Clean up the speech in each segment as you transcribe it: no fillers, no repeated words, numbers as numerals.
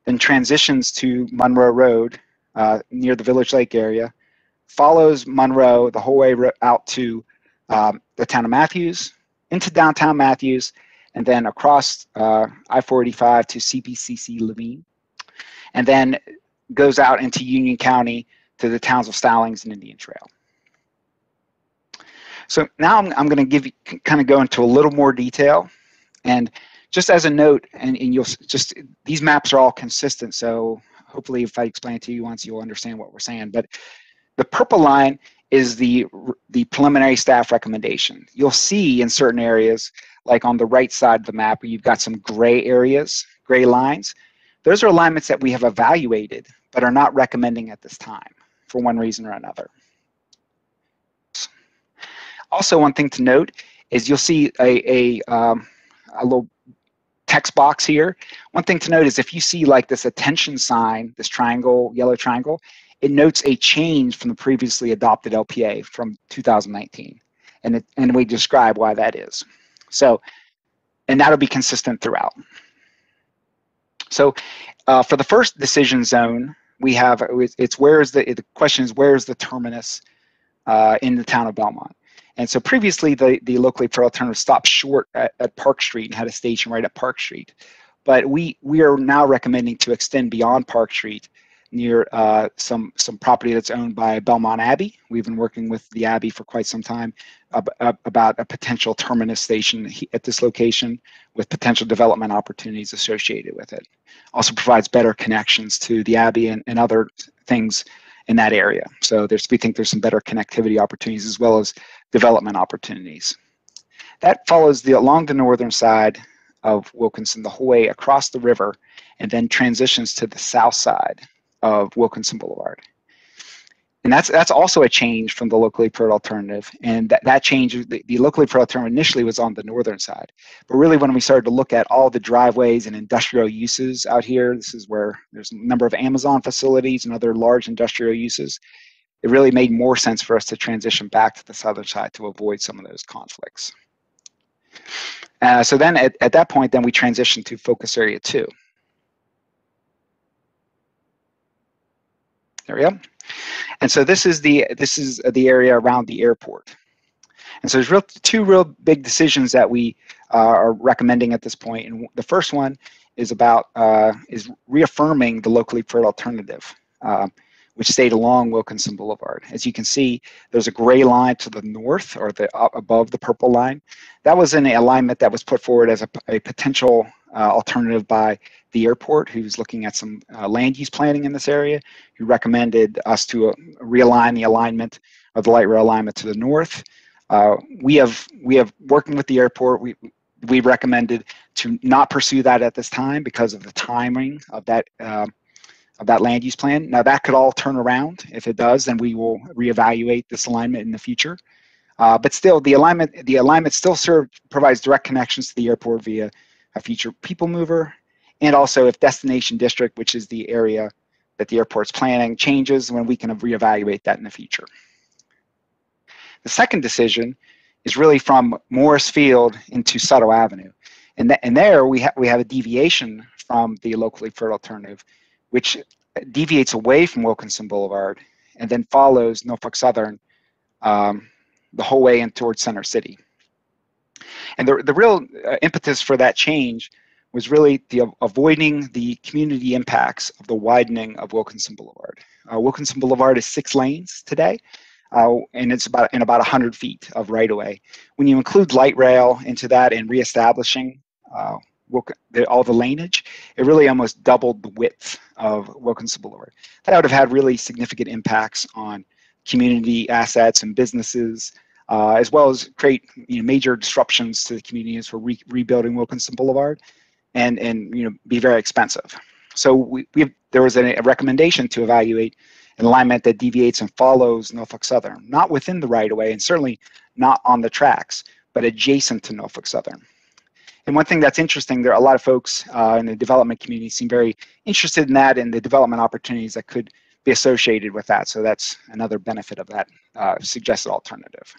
then transitions to Monroe Road near the Village Lake area, follows Monroe the whole way out to the town of Matthews, into downtown Matthews, and then across I-485 to CPCC Levine, and then goes out into Union County to the towns of Stallings and Indian Trail. So now I'm going to kind of go into a little more detail, and just as a note, and you'll just, these maps are all consistent, so hopefully if I explain it to you once, you'll understand what we're saying. But the purple line is the preliminary staff recommendation. You'll see in certain areas, like on the right side of the map, where you've got some gray areas, gray lines. Those are alignments that we have evaluated, but are not recommending at this time for one reason or another. Also, one thing to note is you'll see a little text box here. One thing to note is if you see like this attention sign, this triangle, yellow triangle, it notes a change from the previously adopted LPA from 2019. And we describe why that is. So, and that'll be consistent throughout. So for the first decision zone, we have, it's the question is, where is the terminus in the town of Belmont? And so previously, the locally preferred alternative stopped short at Park Street and had a station right at Park Street. But we are now recommending to extend beyond Park Street near some property that's owned by Belmont Abbey. We've been working with the Abbey for quite some time about a potential terminus station at this location with potential development opportunities associated with it. Also provides better connections to the Abbey and other things in that area. So we think there's some better connectivity opportunities as well as development opportunities. That follows along the northern side of Wilkinson the whole way across the river and then transitions to the south side of Wilkinson Boulevard. And that's also a change from the locally preferred alternative. And that change, the locally preferred alternative initially was on the northern side. But really when we started to look at all the driveways and industrial uses out here, this is where there's a number of Amazon facilities and other large industrial uses, it really made more sense for us to transition back to the southern side to avoid some of those conflicts. So then at that point, then we transitioned to focus area 2. There we go. And so this is the area around the airport. And so there's two real big decisions that we are recommending at this point. And the first one is about is reaffirming the locally preferred alternative, which stayed along Wilkinson Boulevard. As you can see, there's a gray line to the north, or above the purple line. That was an alignment that was put forward as a potential alternative by the airport, who's looking at some land use planning in this area, who recommended us to realign the alignment of the light rail alignment to the north. We have working with the airport, we recommended to not pursue that at this time because of the timing of that land use plan. Now that could all turn around. If it does, then we will reevaluate this alignment in the future. But still, the alignment still provides direct connections to the airport via a future people mover, and also if destination district, which is the area that the airport's planning, changes, when we can reevaluate that in the future. The second decision is really from Morris Field into Suttle Avenue, and there we have a deviation from the locally preferred alternative, which deviates away from Wilkinson Boulevard and then follows Norfolk Southern the whole way in towards Center City. And the real impetus for that change was really avoiding the community impacts of the widening of Wilkinson Boulevard. Wilkinson Boulevard is 6 lanes today, and it's about 100 feet of right-of-way. When you include light rail into that and reestablishing all the laneage, it really almost doubled the width of Wilkinson Boulevard. That would have had really significant impacts on community assets and businesses, as well as create major disruptions to the communities for rebuilding Wilkinson Boulevard, and be very expensive. So there was a recommendation to evaluate an alignment that deviates and follows Norfolk Southern, not within the right-of-way and certainly not on the tracks, but adjacent to Norfolk Southern. And one thing that's interesting, there are a lot of folks in the development community seem very interested in that and the development opportunities that could be associated with that. So that's another benefit of that suggested alternative.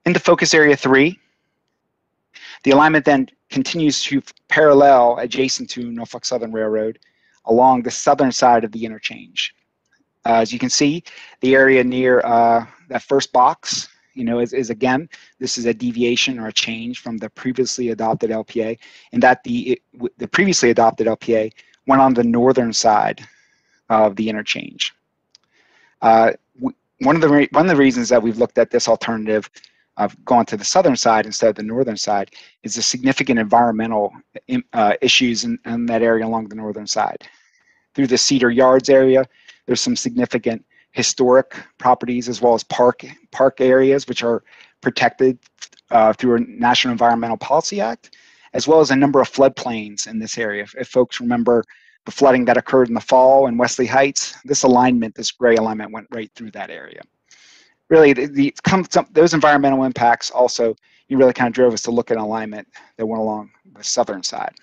Into focus area 3, the alignment then continues to parallel adjacent to Norfolk Southern Railroad along the southern side of the interchange. As you can see, the area near that first box, is again, this is a deviation or a change from the previously adopted LPA, and that the previously adopted LPA went on the northern side of the interchange. One of the reasons that we've looked at this alternative of going to the southern side instead of the northern side is the significant environmental issues in that area along the northern side. Through the Cedar Yards area, there's some significant historic properties as well as park areas which are protected through a National Environmental Policy Act, as well as a number of floodplains in this area. If folks remember the flooding that occurred in the fall in Wesley Heights, this gray alignment went right through that area. Really, those environmental impacts also, really kind of drove us to look at an alignment that went along the southern side.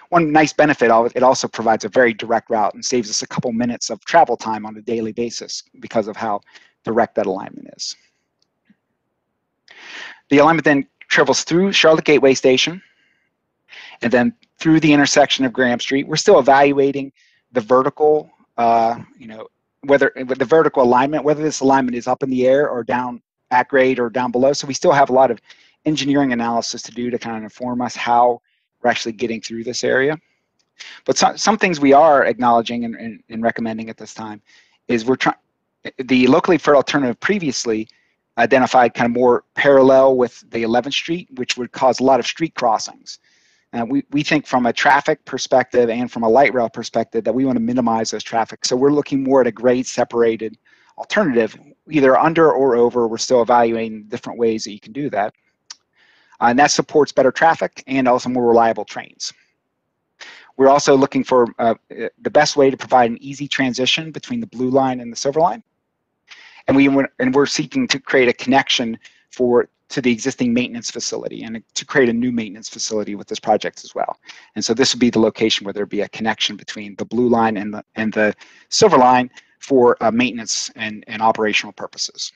One nice benefit of it, it also provides a very direct route and saves us a couple minutes of travel time on a daily basis because of how direct that alignment is. The alignment then travels through Charlotte Gateway Station and then through the intersection of Graham Street. We're still evaluating the vertical, whether the vertical alignment, whether this alignment is up in the air or down at grade or down below. So we still have a lot of engineering analysis to do to kind of inform us how we're actually getting through this area. But some things we are acknowledging and recommending at this time is the locally preferred alternative previously identified kind of more parallel with the 11th Street, which would cause a lot of street crossings. We think from a traffic perspective and from a light rail perspective that we want to minimize those traffic. So we're looking more at a grade separated alternative, either under or over. We're still evaluating different ways that you can do that. And that supports better traffic and also more reliable trains. We're also looking for the best way to provide an easy transition between the blue line and the silver line. And we're seeking to create a connection to the existing maintenance facility and to create a new maintenance facility with this project as well. And so this would be the location where there'd be a connection between the blue line and the silver line for maintenance and operational purposes.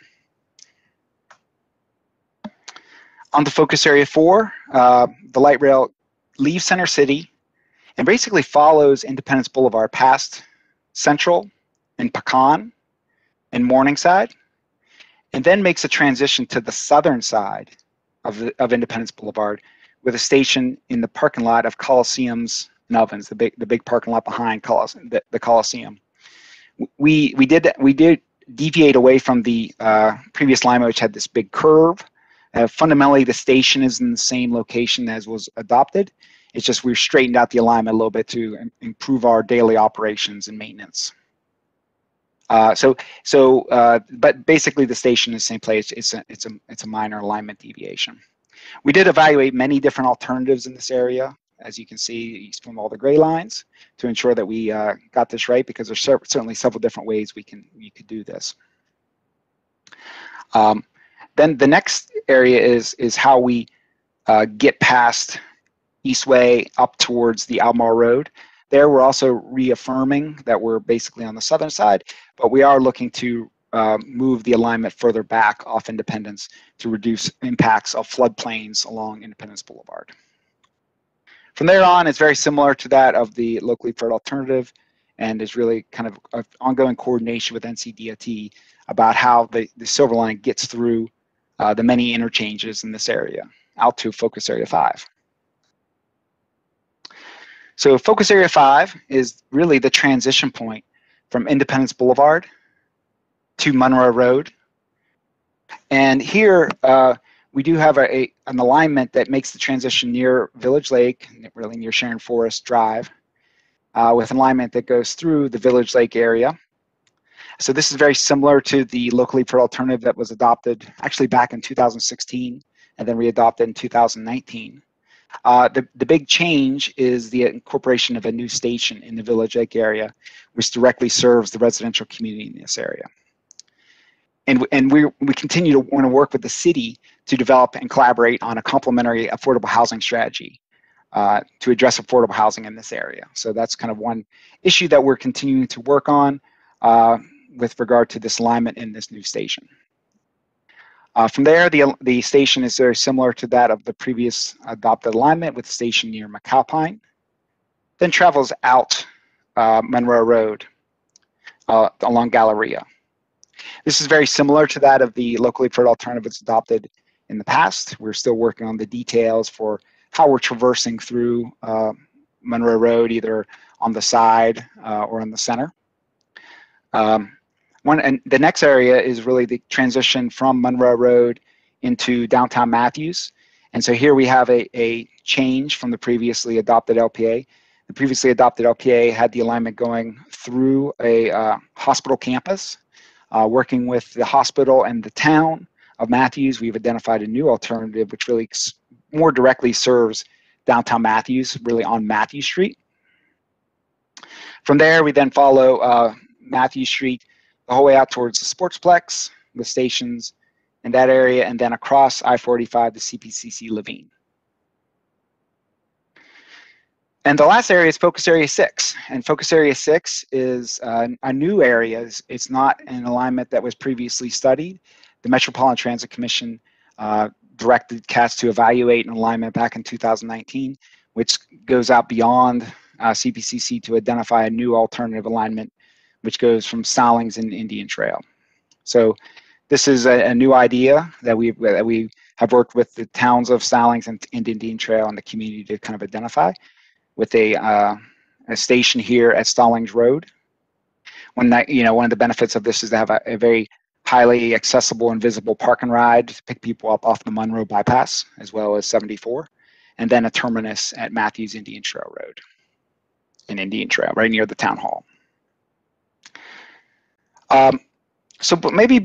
On the focus area 4, the light rail leaves Center City and basically follows Independence Boulevard past Central and Pecan and Morningside, and then makes a transition to the southern side of Independence Boulevard with a station in the parking lot of Coliseum's and Ovens, the big parking lot behind the Coliseum. We did deviate away from the previous alignment, which had this big curve. Fundamentally, the station is in the same location as was adopted. It's just we've straightened out the alignment a little bit to improve our daily operations and maintenance. But basically, the station is the same place. It's a minor alignment deviation. We did evaluate many different alternatives in this area, as you can see from all the gray lines, to ensure that we got this right, because there's certainly several different ways we could do this. Then the next area is how we get past Eastway up towards the Albemarle Road. There we're also reaffirming that we're basically on the southern side, but we are looking to move the alignment further back off Independence to reduce impacts of floodplains along Independence Boulevard. From there on, it's very similar to that of the locally preferred alternative, and is really kind of an ongoing coordination with NCDOT about how the Silver Line gets through the many interchanges in this area, out to Focus Area 5. So Focus Area 5 is really the transition point from Independence Boulevard to Monroe Road. And here we do have an alignment that makes the transition near Village Lake, really near Sharon Forest Drive, with an alignment that goes through the Village Lake area. So this is very similar to the locally preferred alternative that was adopted actually back in 2016 and then readopted in 2019. The big change is the incorporation of a new station in the Village Lake area, which directly serves the residential community in this area. And we continue to want to work with the city to develop and collaborate on a complementary affordable housing strategy to address affordable housing in this area. So that's kind of one issue that we're continuing to work on with regard to this alignment in this new station. From there, the station is very similar to that of the previous adopted alignment, with the station near McAlpine. Then travels out Monroe Road along Galleria. This is very similar to that of the locally preferred alternatives adopted in the past. We're still working on the details for how we're traversing through Monroe Road, either on the side or in the center. And the next area is really the transition from Monroe Road into downtown Matthews. And so here we have a change from the previously adopted LPA. The previously adopted LPA had the alignment going through a hospital campus. Working with the hospital and the town of Matthews, we've identified a new alternative which really more directly serves downtown Matthews, really on Matthews Street. From there, we then follow Matthews Street the whole way out towards the Sportsplex, the stations in that area, and then across I-45 to CPCC Levine. And the last area is Focus Area 6. And Focus Area 6 is a new area. It's not an alignment that was previously studied. The Metropolitan Transit Commission directed CATS to evaluate an alignment back in 2019, which goes out beyond CPCC to identify a new alternative alignment, which goes from Stallings and Indian Trail. So this is a new idea that we have worked with the towns of Stallings and Indian Trail and the community to kind of identify, with a station here at Stallings Road. One of the benefits of this is to have a very highly accessible and visible park and ride to pick people up off the Monroe bypass, as well as 74, and then a terminus at Matthews Indian Trail Road in Indian Trail, right near the town hall. So but maybe